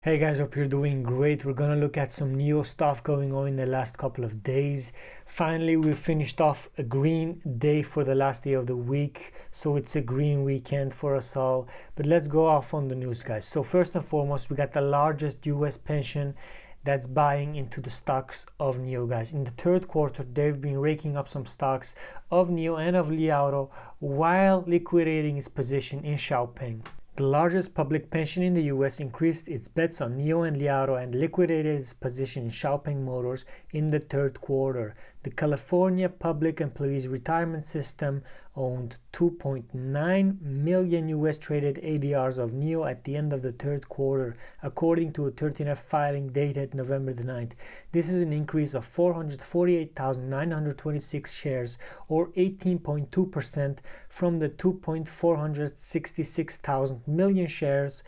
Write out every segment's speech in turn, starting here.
Hey guys, hope you're doing great. We're gonna look at some NEO stuff going on in the last couple of days. Finally, we finished off a green day for the last day of the week, so it's a green weekend for us all. But let's go off on the news, guys. So first and foremost, we got the largest US pension that's buying into the stocks of NEO, guys. In the third quarter, they've been raking up some stocks of NEO and of Li Auto while liquidating its position in Xiaopeng. The largest public pension in the US increased its bets on NEO and Li Auto and liquidated its position in Xiaopeng Motors in the third quarter. The California Public Employees Retirement System owned 2.9 million US traded ADRs of NEO at the end of the third quarter, according to a 13F filing dated November the 9th. This is an increase of 448,926 shares, or 18.2% from the 2.466,000 million shares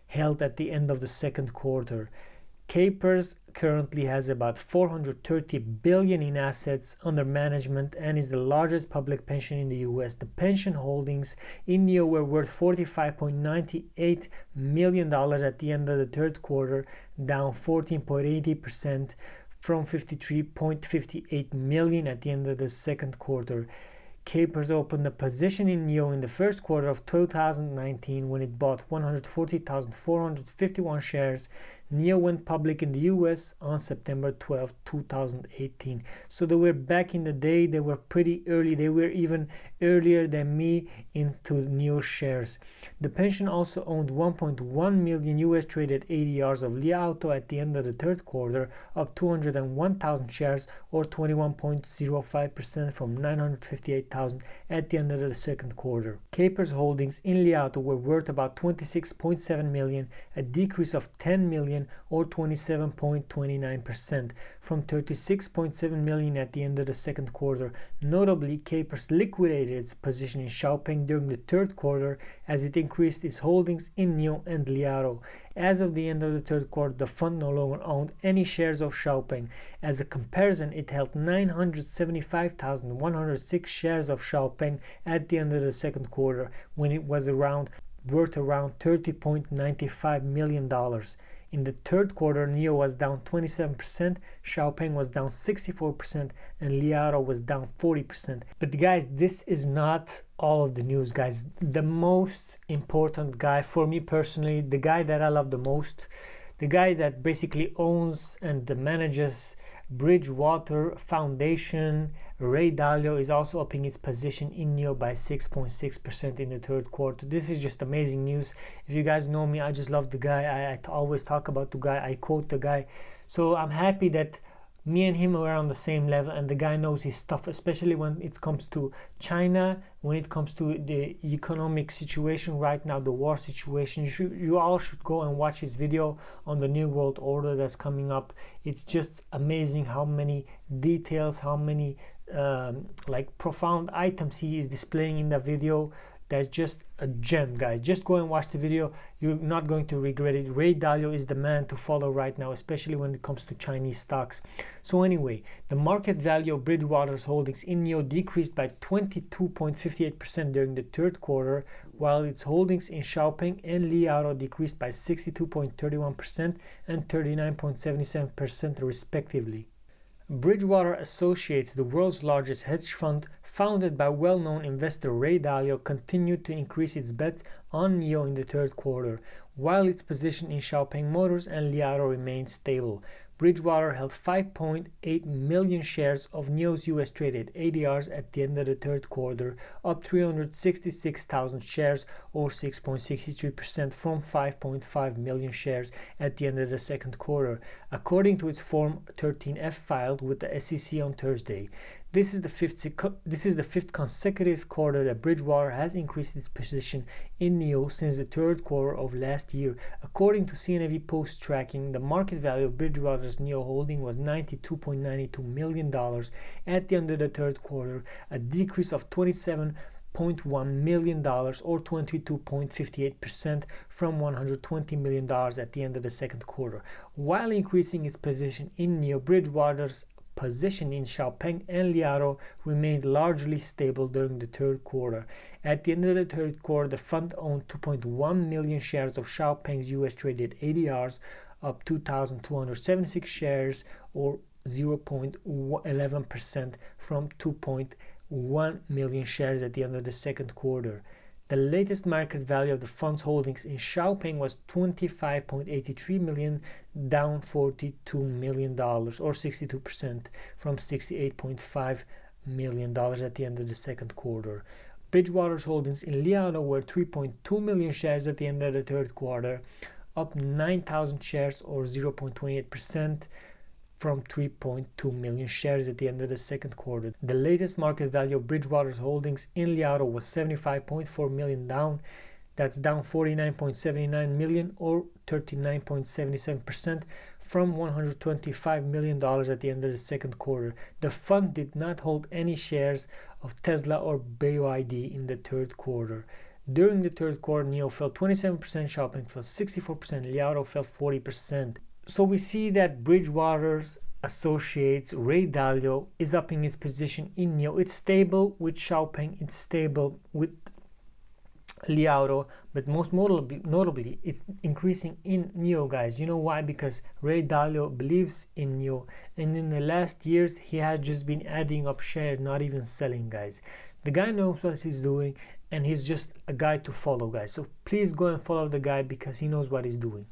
held at the end of the second quarter. Capers currently has about 430 billion in assets under management and is the largest public pension in the US. The pension holdings in NEO were worth $45.98 million at the end of the third quarter, down 14.80% from 53.58 million at the end of the second quarter. Capers opened a position in NEO in the first quarter of 2019 when it bought 140,451 shares. NEO went public in the US on September 12, 2018. So they were back in the day, they were pretty early. They were even earlier than me into NEO shares. The pension also owned 1.1 million US traded ADRs of Li Auto at the end of the third quarter, up 201,000 shares or 21.05% from 958,000 at the end of the second quarter. Capers holdings in Li Auto were worth about 26.7 million, a decrease of 10 million or 27.29% from 36.7 million at the end of the second quarter. Notably, Capers liquidated its position in Xiaopeng during the third quarter as it increased its holdings in NEO and Li Auto. As of the end of the third quarter, the fund no longer owned any shares of Xiaopeng. As a comparison, it held 975,106 shares of Xiaopeng at the end of the second quarter, when it was worth around $30.95 million. In the third quarter, NEO was down 27%, Xiaopeng was down 64%, and Li Auto was down 40%. But guys, this is not all of the news, guys. The most important guy for me personally, the guy that I love the most, the guy that basically owns and manages Bridgewater Foundation, Ray Dalio, is also upping its position in NEO by 6.6% in the third quarter. This is just amazing news. If you guys know me, I just love the guy. I always talk about the guy. I quote the guy. So I'm happy that me and him are on the same level, and the guy knows his stuff, especially when it comes to China, when it comes to the economic situation right now, the war situation. You all should go and watch his video on the New World Order that's coming up. It's just amazing how many details, how many like profound items he is displaying in the video. That's just a gem, guys. Just go and watch the video. You're not going to regret it. Ray Dalio is the man to follow right now, especially when it comes to Chinese stocks. So anyway, the market value of Bridgewater's holdings in NEO decreased by 22.58% during the third quarter, while its holdings in Xiaopeng and Li Auto decreased by 62.31% and 39.77% respectively. Bridgewater Associates, the world's largest hedge fund, founded by well-known investor Ray Dalio, continued to increase its bet on NEO in the third quarter, while its position in Xiaopeng Motors and Li Auto remained stable. Bridgewater held 5.8 million shares of NEO's US traded ADRs at the end of the third quarter, up 366,000 shares or 6.63% from 5.5 million shares at the end of the second quarter, according to its Form 13F filed with the SEC on Thursday. This is the fifth consecutive quarter that Bridgewater has increased its position in NEO since the third quarter of last year. According to CNAV Post tracking, the market value of Bridgewater's NEO holding was $92.92 million at the end of the third quarter, a decrease of $27.1 million or 22.58% from $120 million at the end of the second quarter. While increasing its position in NEO, Bridgewater's position in Xiaopeng and Li Auto remained largely stable during the third quarter. At the end of the third quarter, the fund owned 2.1 million shares of Xiaopeng's US traded ADRs, up 2,276 shares or 0.11% from 2.1 million shares at the end of the second quarter. The latest market value of the fund's holdings in Xiaopeng was $25.83 million, down $42 million or 62% from $68.5 million at the end of the second quarter. Bridgewater's holdings in Li Auto were 3.2 million shares at the end of the third quarter, up 9,000 shares or 0.28% from 3.2 million shares at the end of the second quarter. The latest market value of Bridgewater's holdings in Li Auto was $75.4 million, down. That's down $49.79 million or 39.77% from $125 million at the end of the second quarter. The fund did not hold any shares of Tesla or BYD in the third quarter. During the third quarter, NIO fell 27%, Xiaopeng fell 64%, Li Auto fell 40%. So we see that Bridgewater's associates, Ray Dalio, is upping its position in NIO. It's stable with Xiaopeng, it's stable with Li Auto, but most notably, it's increasing in NIO, guys. You know why? Because Ray Dalio believes in NIO, and in the last years, he has just been adding up shares, not even selling, guys. The guy knows what he's doing, and he's just a guy to follow, guys. So please go and follow the guy because he knows what he's doing.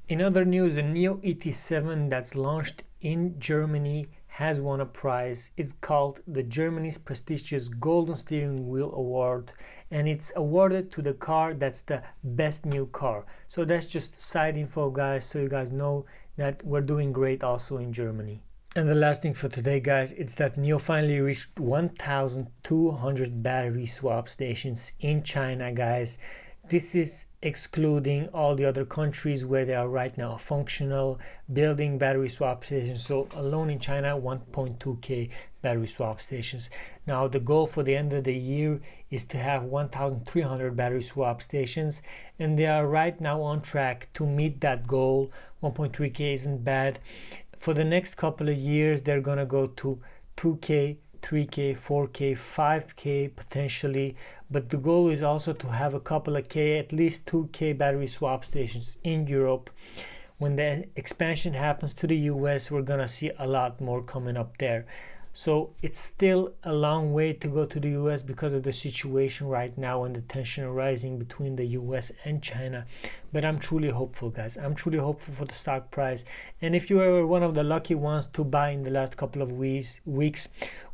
In other news, the NIO ET7 that's launched in Germany has won a prize. It's called the Germany's prestigious Golden Steering Wheel Award, and it's awarded to the car that's the best new car. So that's just side info, guys, so you guys know that we're doing great also in Germany. And the last thing for today, guys, it's that NIO finally reached 1,200 battery swap stations in China, guys. This is excluding all the other countries where they are right now functional, building battery swap stations. So alone in China, 1.2k battery swap stations. Now the goal for the end of the year is to have 1,300 battery swap stations, and they are right now on track to meet that goal. 1.3k isn't bad. For the next couple of years, they're gonna go to 2k, 3k, 4k, 5k potentially, but the goal is also to have a couple of k, at least 2k battery swap stations in Europe. When the expansion happens to the US, we're gonna see a lot more coming up there. So it's still a long way to go to the US because of the situation right now and the tension arising between the US and China. But I'm truly hopeful, guys. I'm truly hopeful for the stock price. And if you were one of the lucky ones to buy in the last couple of weeks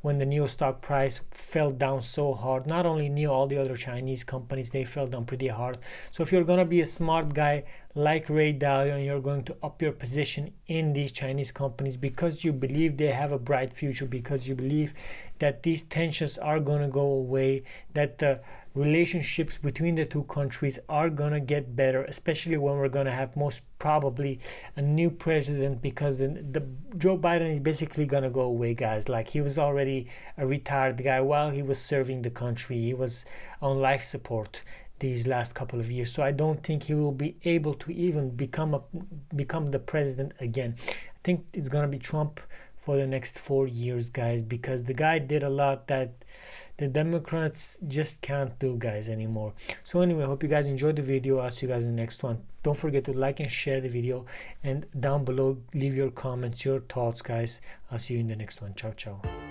when the NIO stock price fell down so hard, not only NIO, all the other Chinese companies, they fell down pretty hard. So if you're going to be a smart guy like Ray Dalio and you're going to up your position in these Chinese companies because you believe they have a bright future, because you believe that these tensions are going to go away, that the relationships between the two countries are going to get better, especially when we're going to have most probably a new president, because the Joe Biden is basically going to go away, guys. Like, he was already a retired guy while he was serving the country. He was on life support these last couple of years, so I don't think he will be able to even become the president again. I think it's going to be Trump for the next 4 years, guys, because the guy did a lot that the Democrats just can't do, guys, anymore. So anyway, I hope you guys enjoyed the video. I'll see you guys in the next one. Don't forget to like and share the video, and down below leave your comments, your thoughts, guys. I'll see you in the next one. Ciao, ciao.